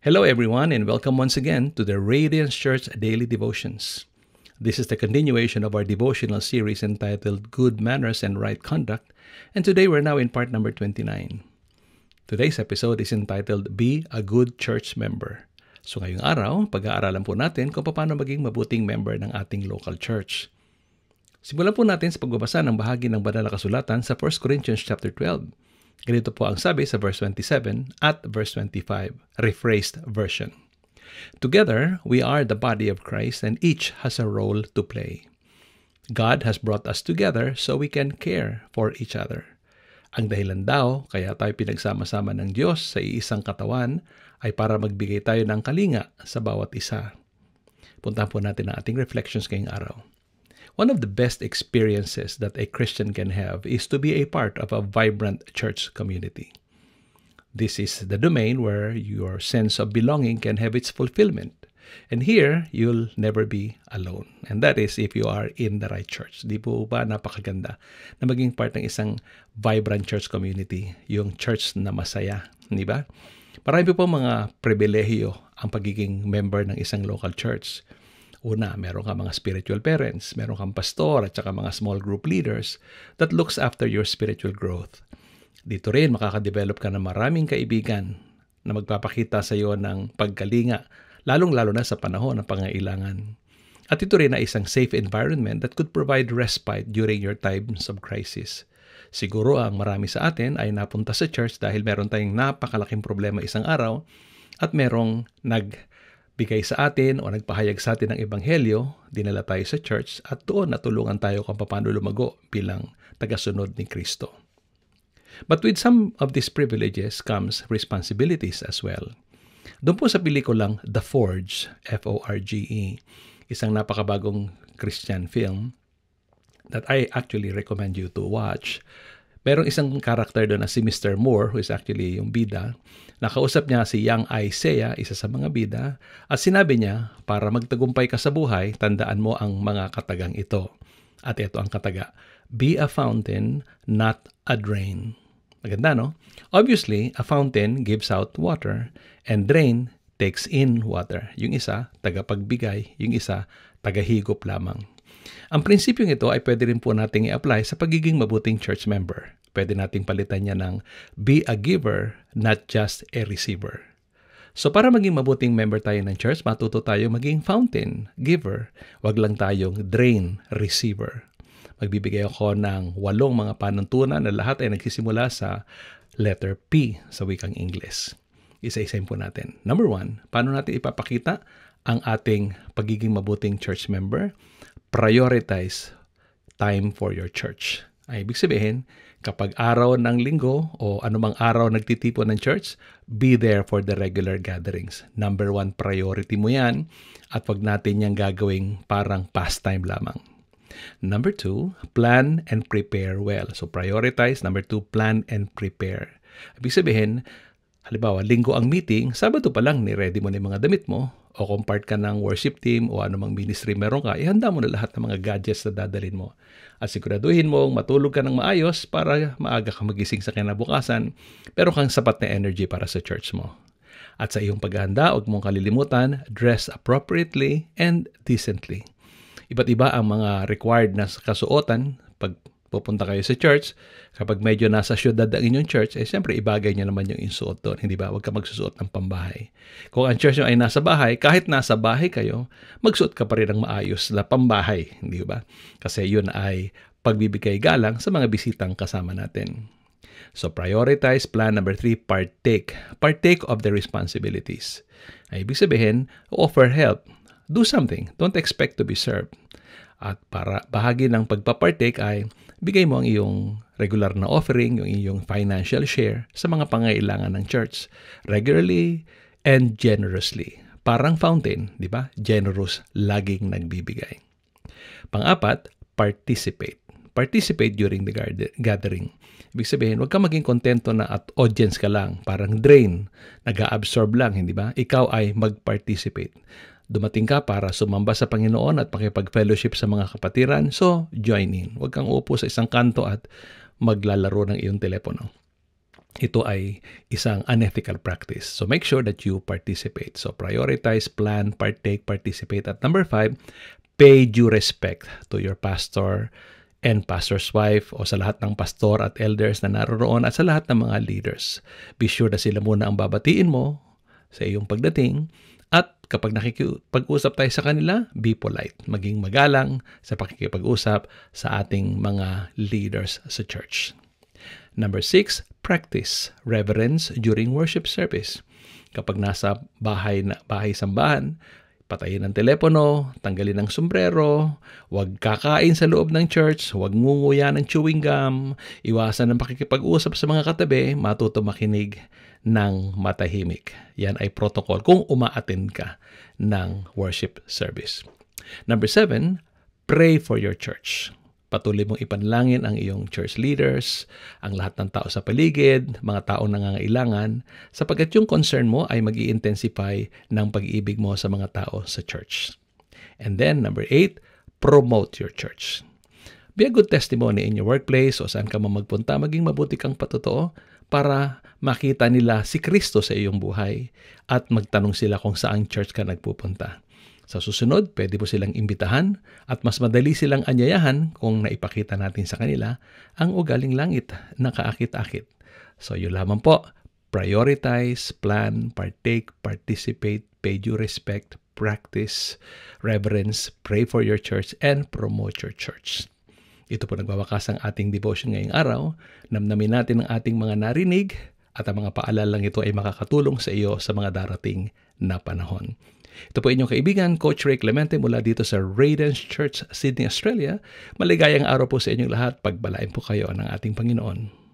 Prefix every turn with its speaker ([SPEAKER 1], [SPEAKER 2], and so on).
[SPEAKER 1] Hello everyone and welcome once again to the Radiance Church Daily Devotions. This is the continuation of our devotional series entitled Good Manners and Right Conduct, and today we're now in part number 29. Today's episode is entitled Be a Good Church Member. So ngayong araw, pag-aaralan po natin kung paano maging mabuting member ng ating local church. Simulan po natin sa pagbabasa ng bahagi ng banal na kasulatan sa 1 Corinthians chapter 12. Ganito po ang sabi sa verse 27 at verse 25, rephrased version. Together, we are the body of Christ and each has a role to play. God has brought us together so we can care for each other. Ang dahilan daw, kaya tayo pinagsama-sama ng Diyos sa iisang katawan, ay para magbigay tayo ng kalinga sa bawat isa. Puntahan po natin ang ating reflections ngayong araw. One of the best experiences that a Christian can have is to be a part of a vibrant church community. This is the domain where your sense of belonging can have its fulfillment. And here, you'll never be alone. And that is if you are in the right church. Di po ba napakaganda na maging part ng isang vibrant church community, yung church na masaya, di ba? Marami po mga pribilehiyo ang pagiging member ng isang local church. Una, meron ka mga spiritual parents, meron kang pastor at saka mga small group leaders that looks after your spiritual growth. Dito rin makakadevelop ka ng maraming kaibigan na magpapakita sa iyo ng pagkalinga, lalong-lalo na sa panahon ng pangailangan. At ito rin ay isang safe environment that could provide respite during your times of crisis. Siguro ang marami sa atin ay napunta sa church dahil meron tayong napakalaking problema isang araw at merong nagbigay sa atin o nagpahayag sa atin ng ebanghelyo, dinala tayo sa church at doon natulungan tayo kung paano lumago bilang tagasunod ni Kristo. But with some of these privileges comes responsibilities as well. Doon po sa pelikulang The Forge, F-O-R-G-E, isang napakabagong Christian film that I actually recommend you to watch. Merong isang karakter doon na si Mr. Moore, who is actually yung bida. Nakausap niya si young Isaiah, isa sa mga bida, at sinabi niya, para magtagumpay ka sa buhay, tandaan mo ang mga katagang ito. At ito ang kataga, be a fountain, not a drain. Maganda, no? Obviously, a fountain gives out water, and drain takes in water. Yung isa, tagapagbigay, yung isa, tagahigop lamang. Ang prinsipyong ito ay pwede rin po nating i-apply sa pagiging mabuting church member. Pwede nating palitan niya ng be a giver, not just a receiver. So para maging mabuting member tayo ng church, matuto tayo maging fountain, giver. Wag lang tayong drain, receiver. Magbibigay ako ng 8 mga panuntunan na lahat ay nagsisimula sa letter P sa wikang Ingles. Isa-isayin po natin. Number 1, paano natin ipapakita ang ating pagiging mabuting church member? Prioritize time for your church. Ay, ibig sabihin, kapag araw ng linggo o anumang araw nagtitipon ng church, be there for the regular gatherings. Number 1 priority mo yan at wag natin yung gagawing parang pastime lamang. Number 2, plan and prepare well. So prioritize. Number 2, plan and prepare. Ibig sabihin, halimbawa, linggo ang meeting, Sabado pa lang ni-ready mo na yung mga damit mo, o kung part ka ng worship team o anumang ministry meron ka, ihanda mo na lahat ng mga gadgets na dadalhin mo. At siguraduhin mong matulog ka ng maayos para maaga ka magising sa kinabukasan, pero kang sapat na energy para sa church mo. At sa iyong paghahanda, huwag mong kalilimutan, dress appropriately and decently. Iba't iba ang mga required na kasuotan pag pupunta kayo sa church. Kapag medyo nasa syudad ang inyong church, siyempre ibagay nyo naman yung insuot doon. Hindi ba? Huwag ka magsusuot ng pambahay. Kung ang church nyo ay nasa bahay, kahit nasa bahay kayo, magsuot ka pa rin ng maayos na pambahay. Hindi ba? Kasi yun ay pagbibigay galang sa mga bisitang kasama natin. So prioritize. Plan number 3, partake. Partake of the responsibilities. Ay, ibig sabihin, offer help. Do something. Don't expect to be served. At para bahagi ng pagpapartake ay bigay mo ang iyong regular na offering, yung iyong financial share sa mga pangailangan ng church. Regularly and generously. Parang fountain, di ba? Generous, laging nagbibigay. Pang-4, participate. Participate during the gathering. Ibig sabihin, huwag ka maging kontento na at audience ka lang. Parang drain, nag-a-absorb lang, hindi ba? Ikaw ay mag-participate. Dumating ka para sumamba sa Panginoon at pakipag-fellowship sa mga kapatiran, so join in. Huwag kang uupo sa isang kanto at maglalaro ng iyong telepono. ito ay isang unethical practice. So make sure that you participate. So prioritize, plan, partake, participate. At number 5, pay due respect to your pastor and pastor's wife o sa lahat ng pastor at elders na naroon at sa lahat ng mga leaders. Be sure na sila muna ang babatiin mo sa iyong pagdating. At kapag nakikipag-usap tayo sa kanila, be polite. Maging magalang sa pakikipag-usap sa ating mga leaders sa church. Number 6, practice reverence during worship service. Kapag nasa bahay-sambahan, patayin ang telepono, tanggalin ang sombrero, huwag kakain sa loob ng church, huwag ngunguya ng chewing gum, iwasan ang pakikipag-usap sa mga katabi, matuto makinig ng matahimik. Yan ay protocol kung uma-attend ka ng worship service. Number 7, pray for your church. Patuloy mong ipanalangin ang iyong church leaders, ang lahat ng tao sa paligid, mga taong nangangailangan, sapagkat yung concern mo ay mag-i-intensify ng pag-ibig mo sa mga tao sa church. And then, number 8, promote your church. Be a good testimony in your workplace o saan ka magpunta, maging mabuti kang patotoo para makita nila si Kristo sa iyong buhay at magtanong sila kung saang church ka nagpupunta. Sa susunod, pwede mo silang imbitahan at mas madali silang anyayahan kung naipakita natin sa kanila ang ugaling langit na kaakit-akit. So yun lamang po, prioritize, plan, partake, participate, pay due respect, practice, reverence, pray for your church, and promote your church. Ito po nagwawakas ang ating devotion ngayong araw. Namnamin natin ang ating mga narinig at ang mga paalalang ito ay makakatulong sa iyo sa mga darating na panahon. Ito po inyong kaibigan, Coach Ray Clemente mula dito sa Radiance Church, Sydney, Australia. Maligayang araw po sa inyong lahat. Pagbalain po kayo ng ating Panginoon.